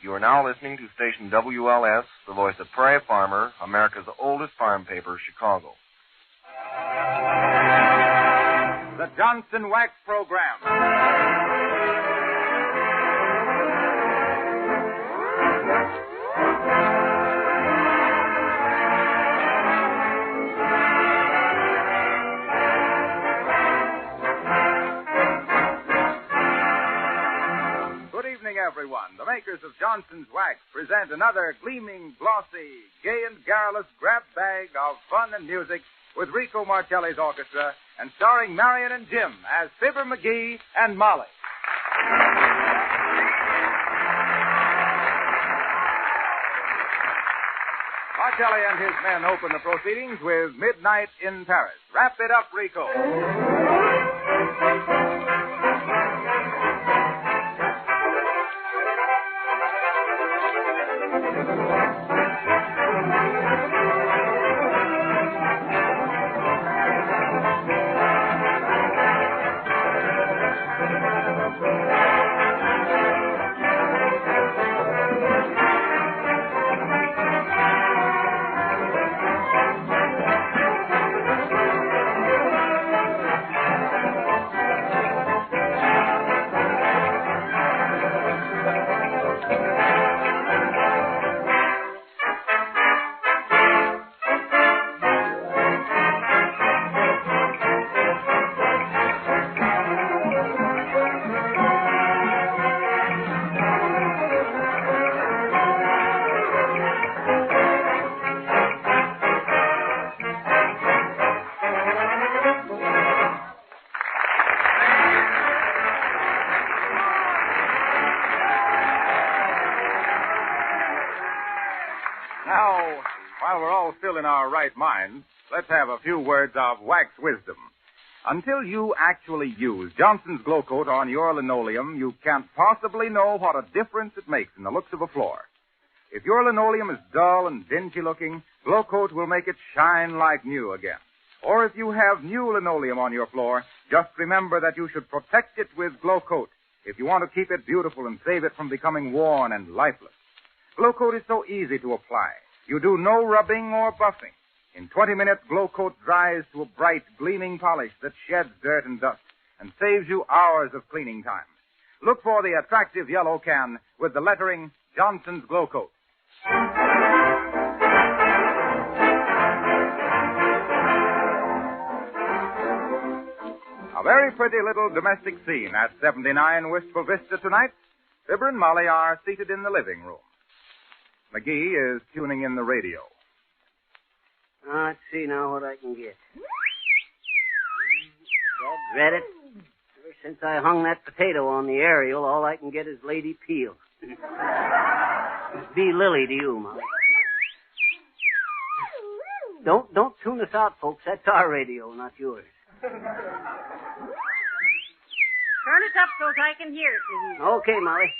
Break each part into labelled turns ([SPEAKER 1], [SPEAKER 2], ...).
[SPEAKER 1] You are now listening to station WLS, the voice of Prairie Farmer, America's oldest farm paper, Chicago.
[SPEAKER 2] The Johnson Wax Program. Everyone, the makers of Johnson's Wax present another gleaming, glossy, gay and garrulous grab bag of fun and music with Rico Marcelli's orchestra and starring Marian and Jim as Fibber McGee and Molly. Marcelli and his men open the proceedings with Midnight in Paris. Wrap it up, Rico. Now, while we're all still in our right minds, let's have a few words of wax wisdom. Until you actually use Johnson's Glow Coat on your linoleum, you can't possibly know what a difference it makes in the looks of a floor. If your linoleum is dull and dingy looking, Glow Coat will make it shine like new again. Or if you have new linoleum on your floor, just remember that you should protect it with Glow Coat if you want to keep it beautiful and save it from becoming worn and lifeless. Glow Coat is so easy to apply. You do no rubbing or buffing. In 20 minutes, Glow Coat dries to a bright, gleaming polish that sheds dirt and dust and saves you hours of cleaning time. Look for the attractive yellow can with the lettering Johnson's Glow Coat. A very pretty little domestic scene at 79 Wistful Vista tonight. Fibber and Molly are seated in the living room. McGee is tuning in the radio.
[SPEAKER 3] Let's see now what I can get. I dread it. Ever since I hung that potato on the aerial, all I can get is Lady Peel. Be Lily to you, Molly. Don't tune us out, folks. That's our radio, not yours.
[SPEAKER 4] Turn it up so I can hear it, McGee.
[SPEAKER 3] Okay, Molly.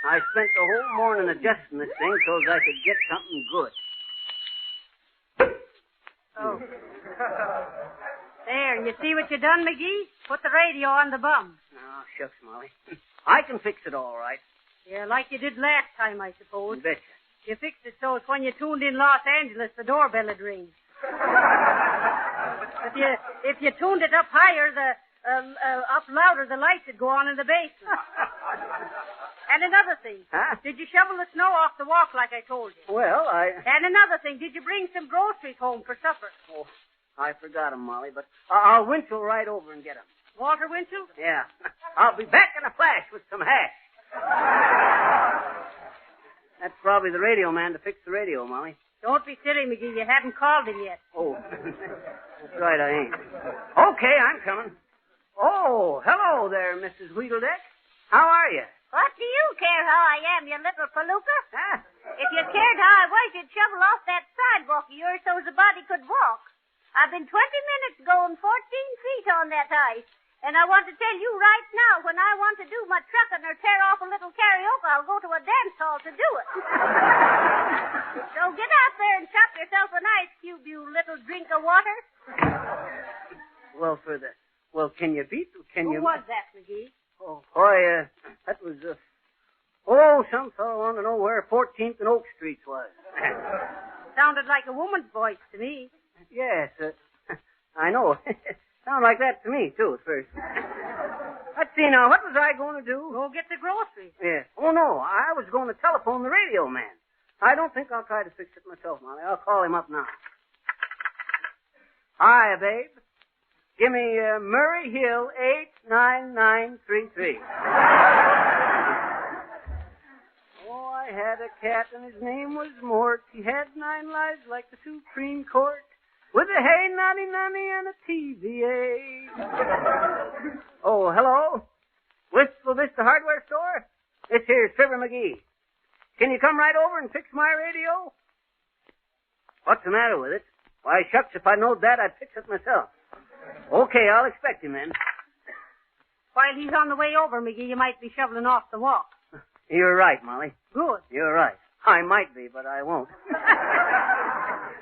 [SPEAKER 3] I spent the whole morning adjusting this thing so I could get something good.
[SPEAKER 4] Oh. There, you see what you done, McGee? Put the radio on the bum.
[SPEAKER 3] Oh, shucks, Molly. I can fix it all right.
[SPEAKER 4] Yeah, like you did last time, I suppose.
[SPEAKER 3] You betcha.
[SPEAKER 4] You fixed it so when you tuned in Los Angeles, the doorbell would ring. If you tuned it up higher, up louder, the lights would go on in the basement. And another thing.
[SPEAKER 3] Huh?
[SPEAKER 4] Did you shovel the snow off the walk like I told you?
[SPEAKER 3] Well,
[SPEAKER 4] And another thing. Did you bring some groceries home for supper?
[SPEAKER 3] Oh, I forgot 'em, Molly, but I'll winchell right over and get 'em.
[SPEAKER 4] Walter Winchell?
[SPEAKER 3] Yeah. I'll be back in a flash with some hash. That's probably the radio man to fix the radio, Molly.
[SPEAKER 4] Don't be silly, McGee. You haven't called him yet.
[SPEAKER 3] Oh, that's right, I ain't. Okay, I'm coming. Oh, hello there, Mrs. Wheedledeck. How are you?
[SPEAKER 5] What do you care how I am, you little palooka?
[SPEAKER 3] Huh?
[SPEAKER 5] If you cared how I was, you'd shovel off that sidewalk of yours so the body could walk. I've been 20 minutes going 14 feet on that ice. And I want to tell you right now, when I want to do my trucking or tear off a little karaoke, I'll go to a dance hall to do it. So get out there and chop yourself an ice cube, you little drink of water.
[SPEAKER 3] Well, can you beat? Can you?
[SPEAKER 4] Who was that, McGee?
[SPEAKER 3] Oh, boy, that was, oh, some fellow wanted to know where 14th and Oak Streets was.
[SPEAKER 4] Sounded like a woman's voice to me.
[SPEAKER 3] Yes, I know. Sounded like that to me, too, at first. Let's see now, what was I going to do?
[SPEAKER 4] Go get the groceries.
[SPEAKER 3] Yeah. Oh, no, I was going to telephone the radio man. I don't think I'll try to fix it myself, Molly. I'll call him up now. Hi, babe. Give me Murray Hill 89933. Oh, I had a cat and his name was Mort. He had 9 lives like the Supreme Court. With a hey nanny nanny and a TVA. Oh, hello? Wistful Vista Hardware Store? This here's Fibber McGee. Can you come right over and fix my radio? What's the matter with it? Why, shucks, if I knowed that, I'd fix it myself. Okay, I'll expect him then.
[SPEAKER 4] While he's on the way over, McGee, you might be shoveling off the walk.
[SPEAKER 3] You're right, Molly.
[SPEAKER 4] Good.
[SPEAKER 3] You're right. I might be, but I won't.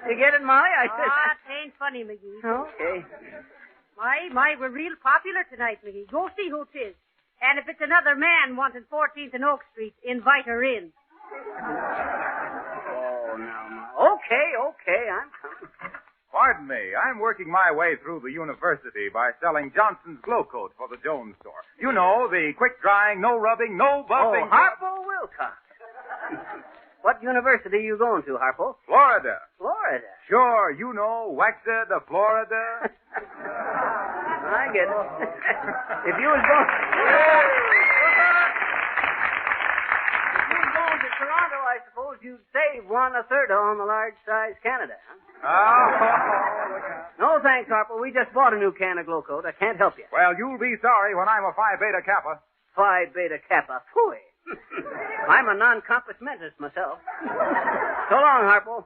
[SPEAKER 3] You get it, Molly? I said...
[SPEAKER 4] Ah, it ain't funny, McGee.
[SPEAKER 3] Okay.
[SPEAKER 4] My, we're real popular tonight, McGee. Go see who 'tis. And if it's another man wanting 14th and Oak Street, invite her in.
[SPEAKER 3] Oh, now, Molly. Okay, I'm coming.
[SPEAKER 2] Pardon me, I'm working my way through the university by selling Johnson's Glow Coat for the Jones store. You know, the quick-drying, no rubbing, no buffing...
[SPEAKER 3] Oh, Harpo Wilcox. What university are you going to, Harpo?
[SPEAKER 2] Florida.
[SPEAKER 3] Florida.
[SPEAKER 2] Sure, you know, Waxed, Florida.
[SPEAKER 3] I get it. If you was going to Toronto, I suppose you'd save 1/3 on the large-size Canada, huh?
[SPEAKER 2] Oh.
[SPEAKER 3] No, thanks, Harpo. We just bought a new can of Glow Coat. I can't help you.
[SPEAKER 2] Well, you'll be sorry when I'm a Phi Beta Kappa.
[SPEAKER 3] Phi Beta Kappa. Phooey. I'm a non-compass mentis myself. So long, Harpo.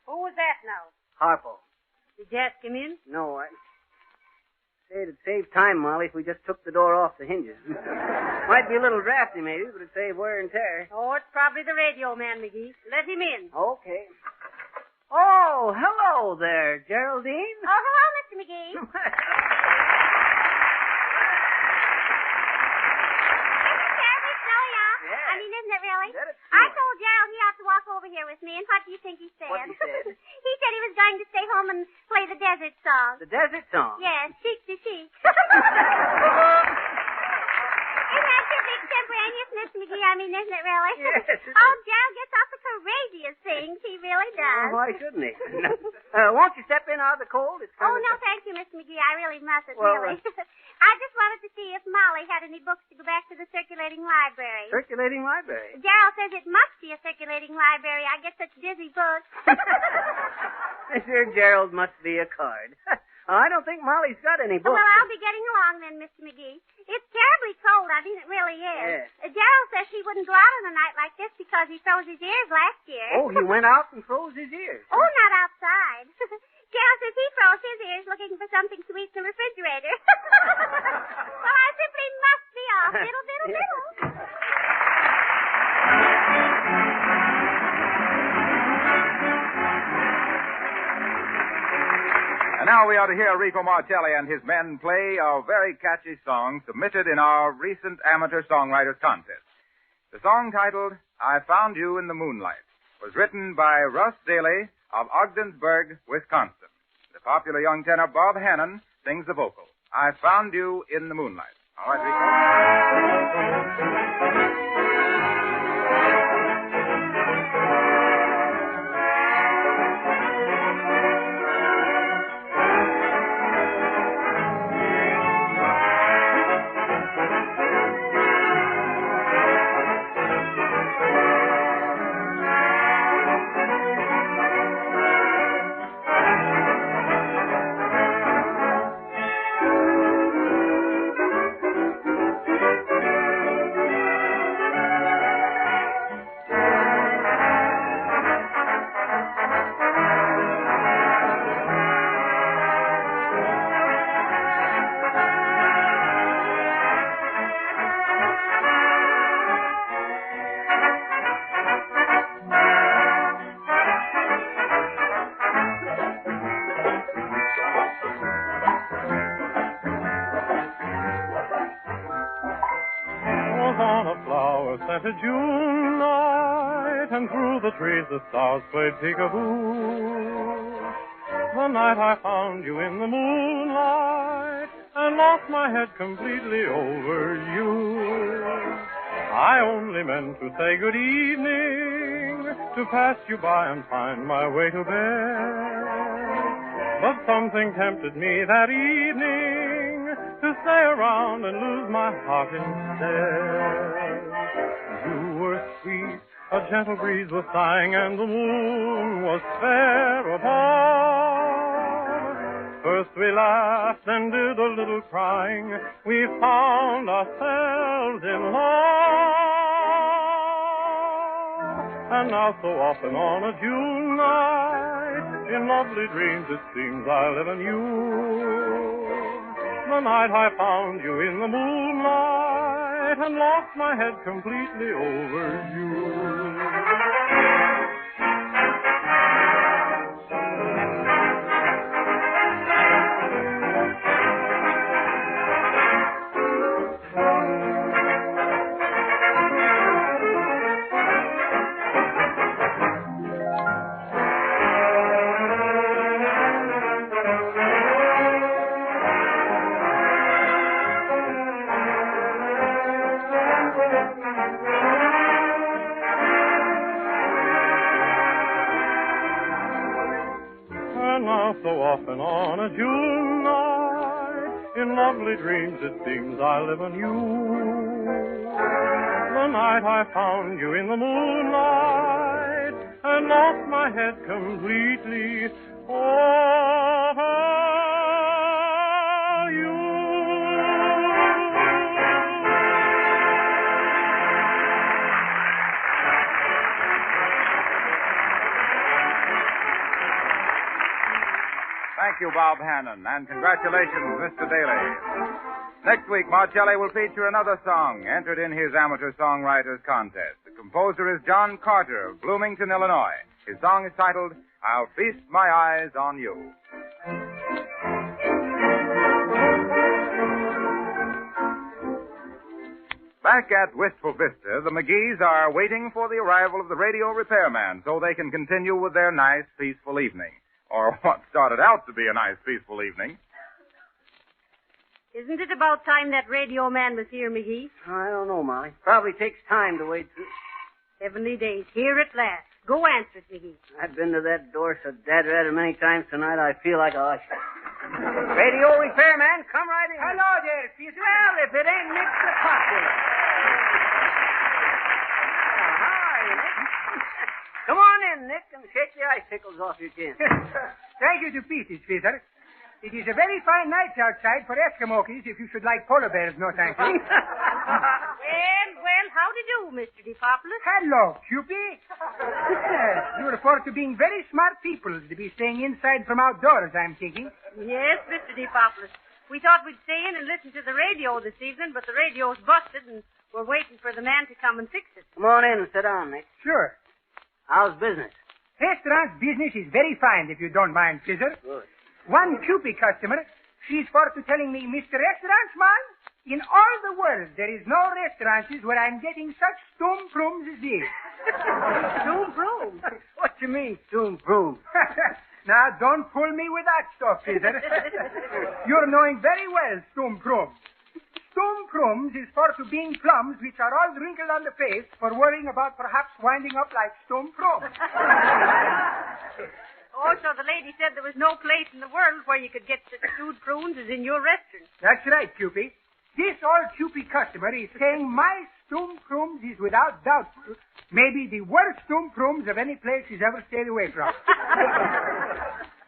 [SPEAKER 4] Who was that now?
[SPEAKER 3] Harpo.
[SPEAKER 4] Did you ask him in?
[SPEAKER 3] No, I... It'd save time, Molly, if we just took the door off the hinges. Might be a little drafty, maybe, but it'd save wear and tear.
[SPEAKER 4] Oh, it's probably the radio man, McGee. Let him in.
[SPEAKER 3] Okay. Oh, hello there, Geraldine.
[SPEAKER 5] Oh, hello, Mr. McGee. Isn't it really? I told Gerald he ought to walk over here with me, and what do you think he said?
[SPEAKER 3] What he said?
[SPEAKER 5] He said he was going to stay home and play the desert song.
[SPEAKER 3] The desert song?
[SPEAKER 5] Yes, chic to chic. Isn't that too extemporaneous, Mr. McGee? I mean, isn't it really?
[SPEAKER 3] Yes, it is.
[SPEAKER 5] Oh, Gerald gets off the courageous things. He really does.
[SPEAKER 3] Oh, why shouldn't he? Won't you step in out of the cold? It's
[SPEAKER 5] Oh, no, thank you, Mr. McGee. I really mustn't,
[SPEAKER 3] Well,
[SPEAKER 5] really. I just wanted to see if Molly had any books to go back to the circulating library.
[SPEAKER 3] Circulating library?
[SPEAKER 5] Gerald says it must be a circulating library. I get such dizzy books.
[SPEAKER 3] Mr. Gerald must be a card. I don't think Molly's got any books.
[SPEAKER 5] Well, I'll be getting along then, Mr. McGee. It's terribly cold. I mean, it really is.
[SPEAKER 3] Yes.
[SPEAKER 5] Gerald says he wouldn't go out on a night like this because he froze his ears last year.
[SPEAKER 3] Oh, he went out and froze his ears.
[SPEAKER 5] Oh, not outside. Gerald says he froze his ears looking for something to eat in the refrigerator. Well, I simply must be off. Diddle, diddle, diddle.
[SPEAKER 2] And now we are to hear Rico Martelli and his men play a very catchy song submitted in our recent amateur songwriters contest. The song titled, I Found You in the Moonlight, was written by Russ Daly of Ogdensburg, Wisconsin. The popular young tenor Bob Hannon sings the vocal. I Found You in the Moonlight. All right, Rico.
[SPEAKER 6] enchanted June night, and through the trees the stars played peekaboo. The night I found you in the moonlight, and lost my head completely over you. I only meant to say good evening, to pass you by and find my way to bed. But something tempted me that evening to stay around and lose my heart instead. You were sweet, a gentle breeze was sighing, and the moon was fair above. First we laughed and did a little crying. We found ourselves in love. And now so often on a June night, in lovely dreams it seems I live in you. The night I found you in the moonlight and lost my head completely over you. So often on a June night, in lovely dreams it seems I live in you. The night I found you in the moonlight and lost my head completely over you.
[SPEAKER 2] Thank you, Bob Hannon, and congratulations, Mr. Daly. Next week, Marcelli will feature another song entered in his amateur songwriters contest. The composer is John Carter of Bloomington, Illinois. His song is titled, I'll Feast My Eyes on You. Back at Wistful Vista, the McGees are waiting for the arrival of the radio repairman so they can continue with their nice, peaceful evening. Or what started out to be a nice, peaceful evening.
[SPEAKER 4] Isn't it about time that radio man was here, McGee?
[SPEAKER 3] I don't know, Molly. Probably takes time to wait through.
[SPEAKER 4] Heavenly days, here at last. Go answer it, McGee.
[SPEAKER 3] I've been to that door so dead red many times tonight I feel like a usher. Radio repairman, come right in.
[SPEAKER 7] Hello there, Peter.
[SPEAKER 3] Well, if it ain't Nick the Popular. Hi, Nick. Come on in, Nick, and shake the icicles off your chin.
[SPEAKER 7] Thank you to pieces, Peter. It is a very fine night outside for Eskimokis if you should like polar bears, no thank you.
[SPEAKER 4] Well, how do you do, Mr. DePopoulos?
[SPEAKER 7] Hello, Cupid. You report to being very smart people to be staying inside from outdoors, I'm thinking.
[SPEAKER 4] Yes, Mr. DePopoulos. We thought we'd stay in and listen to the radio this evening, but the radio's busted, and we're waiting for the man to come and fix it.
[SPEAKER 3] Come on in and sit down, Nick.
[SPEAKER 7] Sure.
[SPEAKER 3] How's business?
[SPEAKER 7] Restaurant business is very fine, if you don't mind, Scissor.
[SPEAKER 3] Good.
[SPEAKER 7] One Cupid customer, she's for to telling me, Mr. Restaurantsman, in all the world there is no restaurants where I'm getting such stoom brooms as this.
[SPEAKER 4] Stoom broom?
[SPEAKER 3] What you mean, stoom broom?
[SPEAKER 7] Now, don't pull me with that stuff, Scissor. You're knowing very well stoom brooms. Stoom brooms is for to being plums which are all wrinkled on the face for worrying about perhaps winding up like stoom brooms.
[SPEAKER 4] Oh, so the lady said there was no place in the world where you could get such stewed prunes as in your restaurant.
[SPEAKER 7] That's right, Cupid. This old Cupid customer is saying my stoom prunes is without doubt maybe the worst stoom prunes of any place he's ever stayed away from.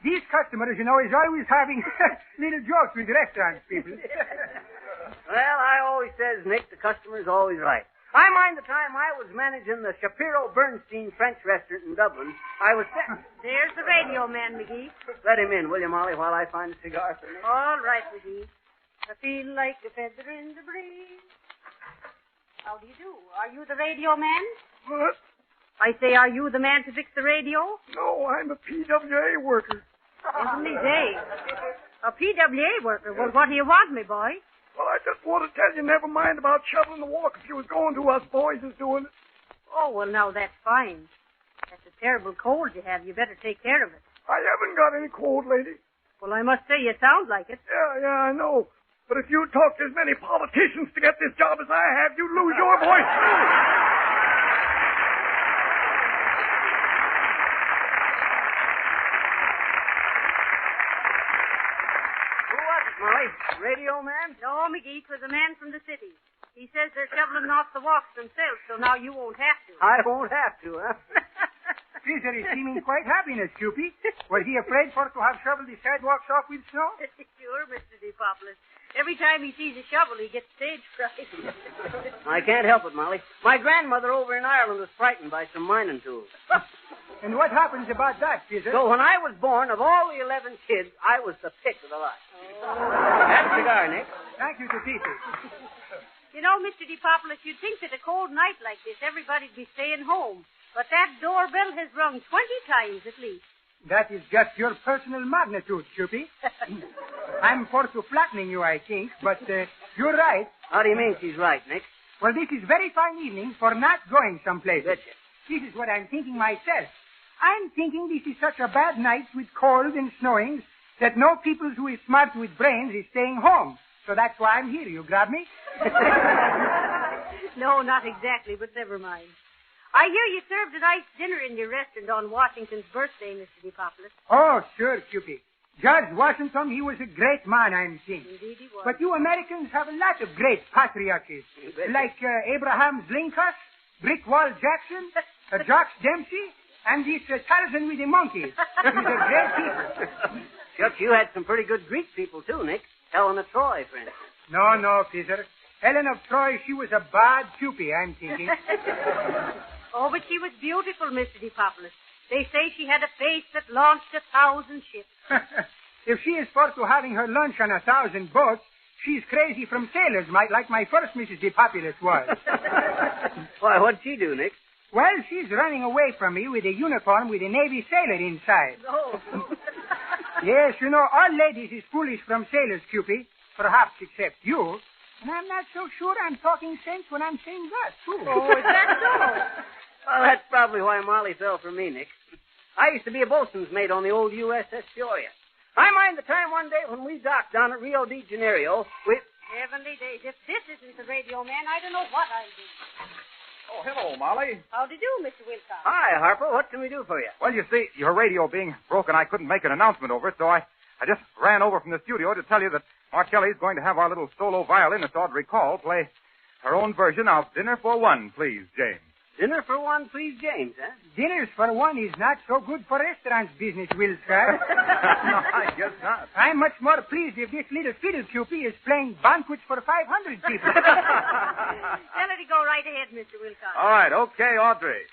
[SPEAKER 7] These customers, you know, is always having little jokes with restaurant people.
[SPEAKER 3] Well, I always says, Nick, the customer's always right. I mind the time I was managing the Shapiro Bernstein French restaurant in Dublin. I was
[SPEAKER 4] There's the radio man, McGee.
[SPEAKER 3] Let him in, will you, Molly, while I find a cigar for Nick?
[SPEAKER 4] All right, McGee. I feel like a feather in the breeze. How do you do? Are you the radio man?
[SPEAKER 8] What?
[SPEAKER 4] I say, are you the man to fix the radio?
[SPEAKER 8] No, I'm a PWA worker.
[SPEAKER 4] Heavenly days. A PWA worker? Well, what do you want, me boy?
[SPEAKER 8] Well, I just want to tell you, never mind about shoveling the walk if you was going to. Us boys is doing it.
[SPEAKER 4] Oh, well, now that's fine. That's a terrible cold you have. You better take care of it.
[SPEAKER 8] I haven't got any cold, lady.
[SPEAKER 4] Well, I must say you sound like it.
[SPEAKER 8] Yeah, I know. But if you talk to as many politicians to get this job as I have, you'd lose your voice.
[SPEAKER 3] Who was it, Molly? Radio man?
[SPEAKER 4] No, McGee, it was a man from the city. He says they're shoveling off the walks themselves, so now you won't have to.
[SPEAKER 3] I won't have to, huh?
[SPEAKER 7] Caesar is seeming quite happy, Miss Cupid. Was he afraid for to have shoveled the sidewalks off with snow?
[SPEAKER 4] Sure, Mr. DePopulis. Every time he sees a shovel, he gets stage fright.
[SPEAKER 3] I can't help it, Molly. My grandmother over in Ireland was frightened by some mining tools.
[SPEAKER 7] And what happens about that, Caesar?
[SPEAKER 3] So when I was born, of all the 11 kids, I was the pick of the lot. Have a cigar, Nick.
[SPEAKER 7] Thank you to Peter.
[SPEAKER 4] You know, Mr. DePopulis, you'd think that a cold night like this, everybody'd be staying home. But that doorbell has rung 20 times at least.
[SPEAKER 7] That is just your personal magnitude, Cupid. I'm for to flattening you, I think, but you're right.
[SPEAKER 3] How do you mean she's right, Nick?
[SPEAKER 7] Well, this is very fine evening for not going someplace.
[SPEAKER 3] Betcha.
[SPEAKER 7] This is what I'm thinking myself. I'm thinking this is such a bad night with cold and snowing that no people who is smart with brains is staying home. So that's why I'm here. You grab me?
[SPEAKER 4] No, not exactly, but never mind. I hear you served a nice dinner in your restaurant on Washington's birthday, Mr. DePopulis.
[SPEAKER 7] Oh, sure, Cupid. Judge Washington, he was a great man, I'm thinking.
[SPEAKER 4] Indeed he was.
[SPEAKER 7] But you Americans have a lot of great patriarchs. Like Abraham Lincoln, Brick Wall Jackson, Jacques Dempsey, and this Tarzan with the monkeys. These are great people.
[SPEAKER 3] Chuck, you had some pretty good Greek people, too, Nick. Helen of Troy, for instance.
[SPEAKER 7] No, Peter. Helen of Troy, she was a bad Cupid, I'm thinking.
[SPEAKER 4] Oh, but she was beautiful, Mr. DePopulis. They say she had a face that launched 1,000 ships.
[SPEAKER 7] If she is for to having her lunch on 1,000 boats, she's crazy from sailors, like my first Mrs. DePopulis was.
[SPEAKER 3] Why, what'd she do, Nick?
[SPEAKER 7] Well, she's running away from me with a uniform with a Navy sailor inside.
[SPEAKER 4] Oh.
[SPEAKER 7] Yes, you know, all ladies is foolish from sailors, Cupid. Perhaps except you. And I'm not so sure I'm talking sense when I'm saying that, too.
[SPEAKER 4] Oh, is that so?
[SPEAKER 3] Well, that's probably why Molly fell for me, Nick. I used to be a bosun's mate on the old USS Peoria. I mind the time one day when we docked down at Rio de Janeiro with...
[SPEAKER 4] Heavenly days. If this isn't the radio man, I don't know what I'll do.
[SPEAKER 2] Oh, hello, Molly.
[SPEAKER 4] How do you do, Mr. Wilcox?
[SPEAKER 3] Hi, Harper. What can we do for you?
[SPEAKER 2] Well, you see, your radio being broken, I couldn't make an announcement over it, so I just ran over from the studio to tell you that Marcelli's going to have our little solo violinist, Audrey Call, play her own version of Dinner for One, Please, James.
[SPEAKER 3] Dinner for one, please, James, huh?
[SPEAKER 7] Dinners for one is not so good for restaurants business, Will, sir.
[SPEAKER 2] No, I guess not.
[SPEAKER 7] I'm much more pleased if this little fiddle Cupid is playing banquets for 500 people.
[SPEAKER 4] Then let it go right ahead, Mr. Wilcox.
[SPEAKER 2] All right, okay, Audrey.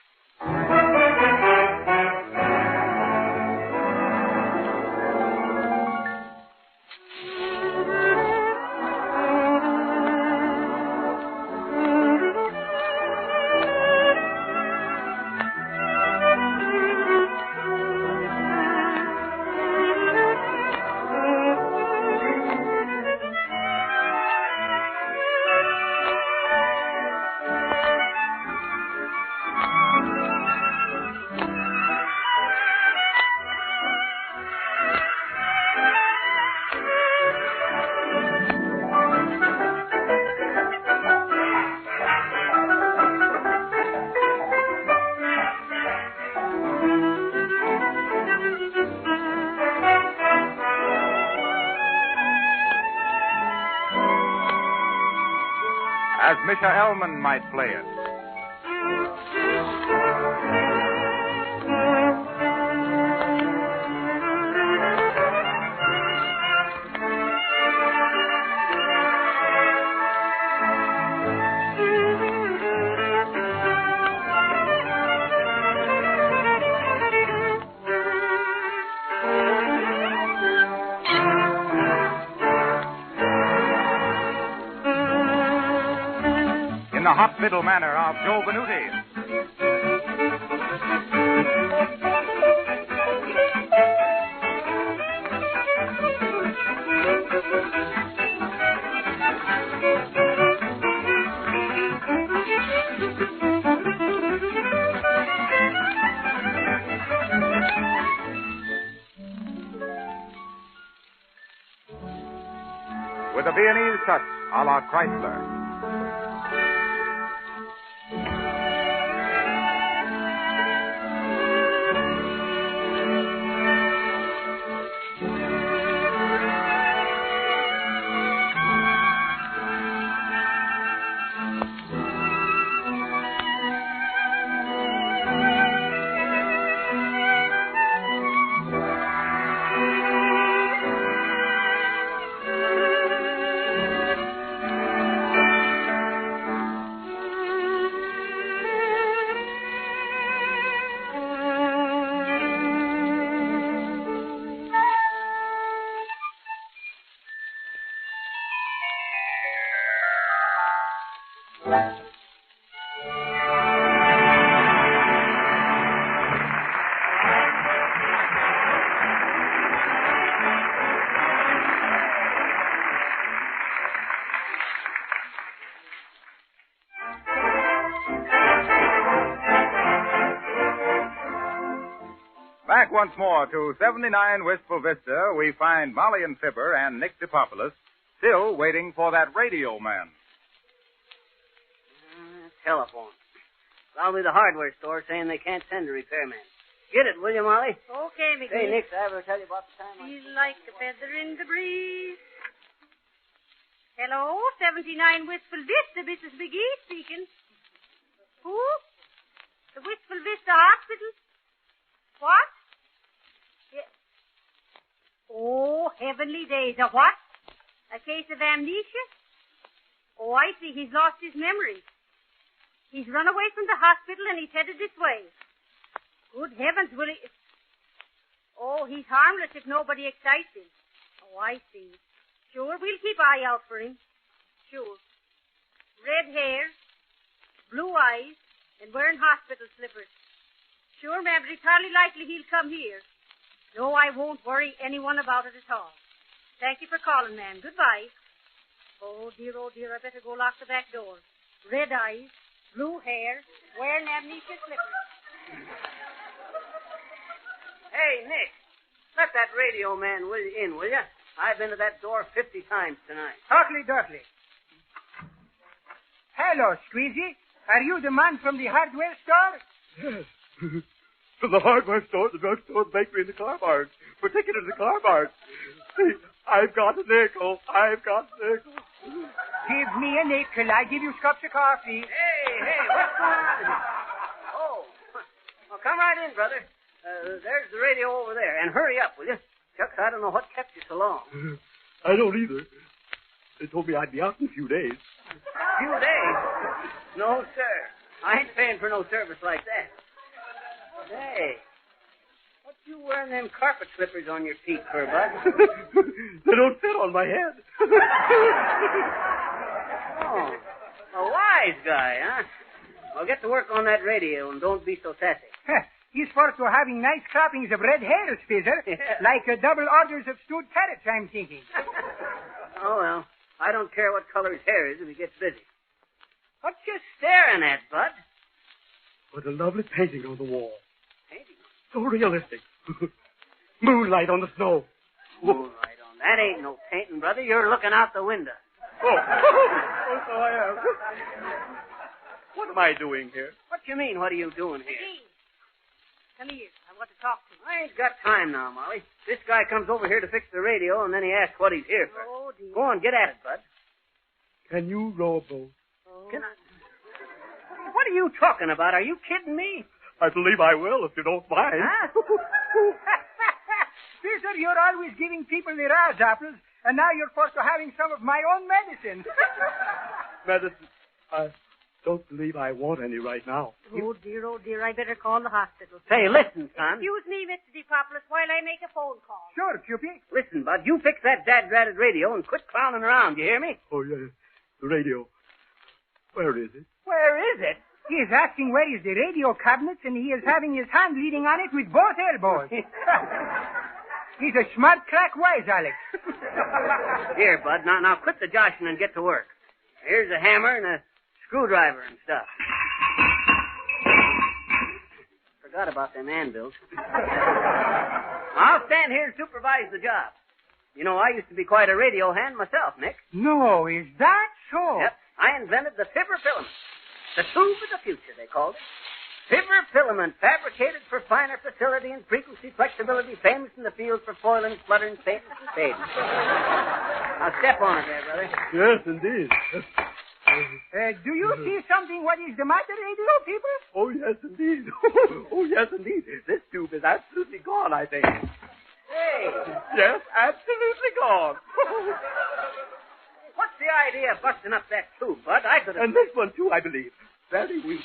[SPEAKER 2] As Misha Elman might play it. In the hot middle manner of Joe Benuti. with a Viennese touch a la Chrysler. Back once more to 79 Wistful Vista, we find Molly and Fibber and Nick DePopoulos still waiting for that radio man.
[SPEAKER 3] Telephone. Probably the hardware store saying they can't send a repairman. Get it, will you, Molly?
[SPEAKER 4] Okay, McGee.
[SPEAKER 3] Hey, Nick, did I ever tell you about the time
[SPEAKER 4] Feel like a feather in the breeze. Hello, 79 Wistful Vista. Mrs. McGee speaking. Who? The Wistful Vista Hospital? What? Yeah. Oh, heavenly days. A what? A case of amnesia? Oh, I see. He's lost his memory. He's run away from the hospital and he's headed this way. Good heavens, will he... Oh, he's harmless if nobody excites him. Oh, I see. Sure, we'll keep eye out for him. Sure. Red hair, blue eyes, and wearing hospital slippers. Sure, ma'am, but it's hardly likely he'll come here. No, I won't worry anyone about it at all. Thank you for calling, ma'am. Goodbye. Oh, dear, I better go lock the back door. Red eyes, blue hair, wearing amnesia slippers.
[SPEAKER 3] Hey, Nick, let that radio man in, will you? I've been to that door 50 times tonight.
[SPEAKER 7] Darkly. Hello, Squeezy. Are you the man from the hardware store?
[SPEAKER 8] Yes. From the hardware store, the drugstore, the bakery, and the car barn. Particularly the car barn. See, I've got a nickel.
[SPEAKER 7] Give me a nickel. I give you cups of coffee.
[SPEAKER 3] Hey, what's going on here? Oh, well, come right in, brother. There's the radio over there. And hurry up, will you? Shucks, I don't know what kept you so long.
[SPEAKER 8] I don't either. They told me I'd be out in a few days.
[SPEAKER 3] Few days? No, sir. I ain't paying for no service like that. Hey, what you wearing them carpet slippers on your feet for, bud?
[SPEAKER 8] They don't fit on my head.
[SPEAKER 3] Oh, a wise guy, huh? Well, get to work on that radio and don't be so sassy.
[SPEAKER 7] He's for to having nice croppings of red hairs, Fizzer.
[SPEAKER 3] Yeah.
[SPEAKER 7] Like double orders of stewed carrots, I'm thinking.
[SPEAKER 3] Oh, well, I don't care what color his hair is if he gets busy. What you staring at, bud?
[SPEAKER 8] What a lovely painting on the wall.
[SPEAKER 3] Painting?
[SPEAKER 8] So realistic. Moonlight on the snow.
[SPEAKER 3] Moonlight on. That ain't no painting, brother. You're looking out the window.
[SPEAKER 8] Oh, so I am. What am I doing here?
[SPEAKER 3] What you mean, what are you doing here?
[SPEAKER 4] McGee, come here. I want to talk to you.
[SPEAKER 3] I ain't got time now, Molly. This guy comes over here to fix the radio, and then he asks what he's here for.
[SPEAKER 4] Oh, dear.
[SPEAKER 3] Go on, get at it, bud.
[SPEAKER 8] Can you row a boat?
[SPEAKER 4] Oh.
[SPEAKER 3] Can I... What are you talking about? Are you kidding me?
[SPEAKER 8] I believe I will, if you don't mind.
[SPEAKER 3] Huh?
[SPEAKER 7] Fizzer, you're always giving people the raz apples, and now you're forced to having some of my own medicine.
[SPEAKER 8] Medicine. I don't believe I want any right now.
[SPEAKER 4] Oh, dear, I better call the hospital.
[SPEAKER 3] Say, listen, son.
[SPEAKER 4] Excuse me, Mr. DePopoulos, while I make a phone call.
[SPEAKER 7] Sure, Cupid.
[SPEAKER 3] Listen, bud, you fix that dad-ratted radio and quit clowning around, you hear me?
[SPEAKER 8] Oh, yeah. The radio. Where is it?
[SPEAKER 3] Where is it?
[SPEAKER 7] He is asking where is the radio cabinet, and he is having his hand leaning on it with both elbows. He's a smart crack wise, Alex.
[SPEAKER 3] Here, bud, now quit the joshing and get to work. Here's a hammer and a screwdriver and stuff. Forgot about them anvils. I'll stand here and supervise the job. You know, I used to be quite a radio hand myself, Nick.
[SPEAKER 7] No, is that so?
[SPEAKER 3] Yep. I invented the Fibber filament. The tube of the future, they called it. Fibber filament, fabricated for finer facility and frequency flexibility, famous in the field for foiling, fluttering, faintness, and fading. Now step on it there, brother.
[SPEAKER 8] Yes, indeed.
[SPEAKER 7] Do you see something? What is the matter, radio people?
[SPEAKER 8] Oh, yes, indeed. Oh, yes, indeed. This tube is absolutely gone, I think.
[SPEAKER 3] Hey,
[SPEAKER 8] Yes, absolutely gone.
[SPEAKER 3] what's the idea of busting up that tube, Bud? I could have...
[SPEAKER 8] And this one, too, I believe. Very weak.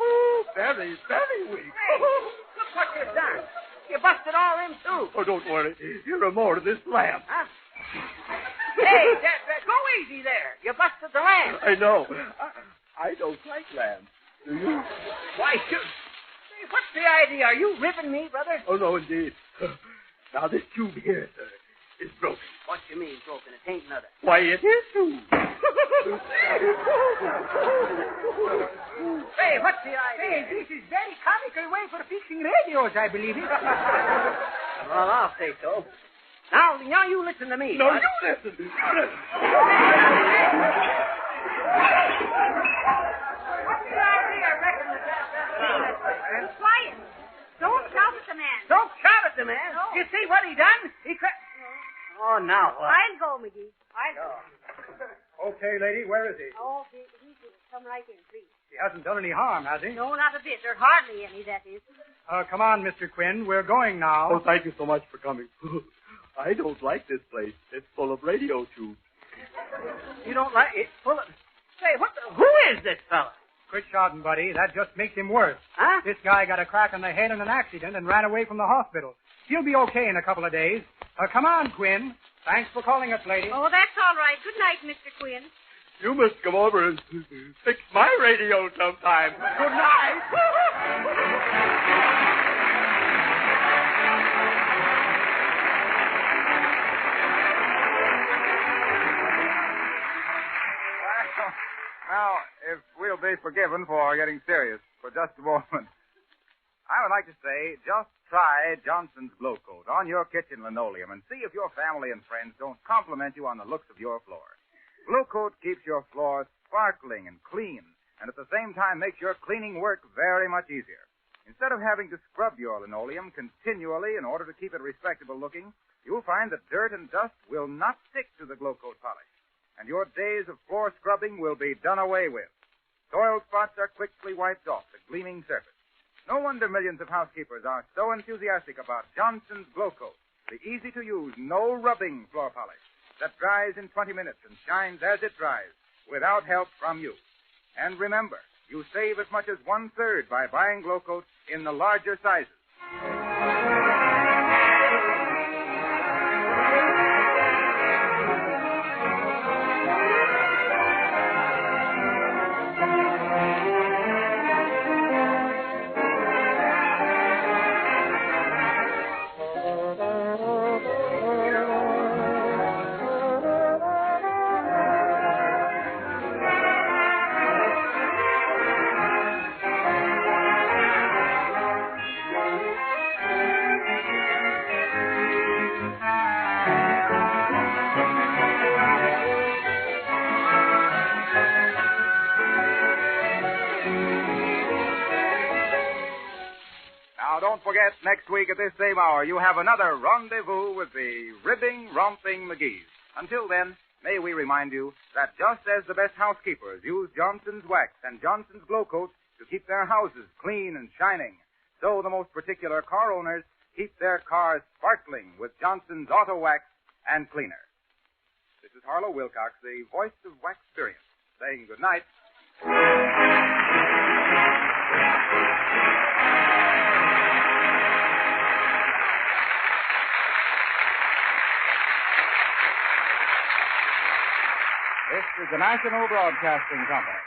[SPEAKER 8] Oh, very, very weak.
[SPEAKER 3] Hey, look what you've done. You busted all them tubes.
[SPEAKER 8] Oh, don't worry. Here are more to this lamp.
[SPEAKER 3] Huh? Hey, go easy there. You busted the lamp.
[SPEAKER 8] I know. I don't like lamps. Do you?
[SPEAKER 3] Why, Hey, what's the idea? Are you ribbing me, brother?
[SPEAKER 8] Oh, no, indeed. Now, this tube here, sir, is broken.
[SPEAKER 3] What you mean, broken? It ain't another.
[SPEAKER 8] Why, it is too.
[SPEAKER 3] Hey, what's the idea?
[SPEAKER 7] Hey, this is very comical way for fixing radios, I believe it.
[SPEAKER 3] Well, I'll say so. Now you listen to me.
[SPEAKER 8] No,
[SPEAKER 3] Bud.
[SPEAKER 8] you listen. You listen.
[SPEAKER 3] What's the idea, reckon?
[SPEAKER 5] Quiet. Don't shout at the man.
[SPEAKER 3] Don't shout at the man.
[SPEAKER 5] No.
[SPEAKER 3] You see what he done? Oh, now what?
[SPEAKER 5] I'll go, McGee. I'll go.
[SPEAKER 7] Okay, lady, where is he?
[SPEAKER 5] Oh, he come right in, please.
[SPEAKER 7] He hasn't done any harm, has he?
[SPEAKER 5] No, not a bit. There's hardly any, that is.
[SPEAKER 7] Come on, Mr. Quinn. We're going now.
[SPEAKER 8] Oh, thank you so much for coming. I don't like this place. It's full of radio tubes.
[SPEAKER 3] You don't like it? Full of... Say, who is this fella?
[SPEAKER 7] Quit shouting, buddy. That just makes him worse.
[SPEAKER 3] Huh?
[SPEAKER 7] This guy got a crack on the head in an accident and ran away from the hospital. He'll be okay in a couple of days. Come on, Quinn. Thanks for calling us, lady.
[SPEAKER 5] Oh, that's all right. Good night, Mr. Quinn.
[SPEAKER 8] You must come over and fix my radio sometime. Good night.
[SPEAKER 2] Now, if we'll be forgiven for getting serious for just a moment, I would like to say, just try Johnson's Glow Coat on your kitchen linoleum and see if your family and friends don't compliment you on the looks of your floor. Glow Coat keeps your floor sparkling and clean, and at the same time makes your cleaning work very much easier. Instead of having to scrub your linoleum continually in order to keep it respectable looking, you'll find that dirt and dust will not stick to the Glow Coat polish, and your days of floor scrubbing will be done away with. Soiled spots are quickly wiped off the gleaming surface. No wonder millions of housekeepers are so enthusiastic about Johnson's Glow Coat, the easy-to-use, no-rubbing floor polish that dries in 20 minutes and shines as it dries without help from you. And remember, you save as much as 1/3 by buying Glow Coat in the larger sizes. Don't forget, next week at this same hour, you have another rendezvous with the ribbing, romping McGees. Until then, may we remind you that just as the best housekeepers use Johnson's Wax and Johnson's Glow Coat to keep their houses clean and shining, so the most particular car owners keep their cars sparkling with Johnson's Auto Wax and Cleaner. This is Harlow Wilcox, the voice of Waxperience, saying good night. This is the National Broadcasting Company.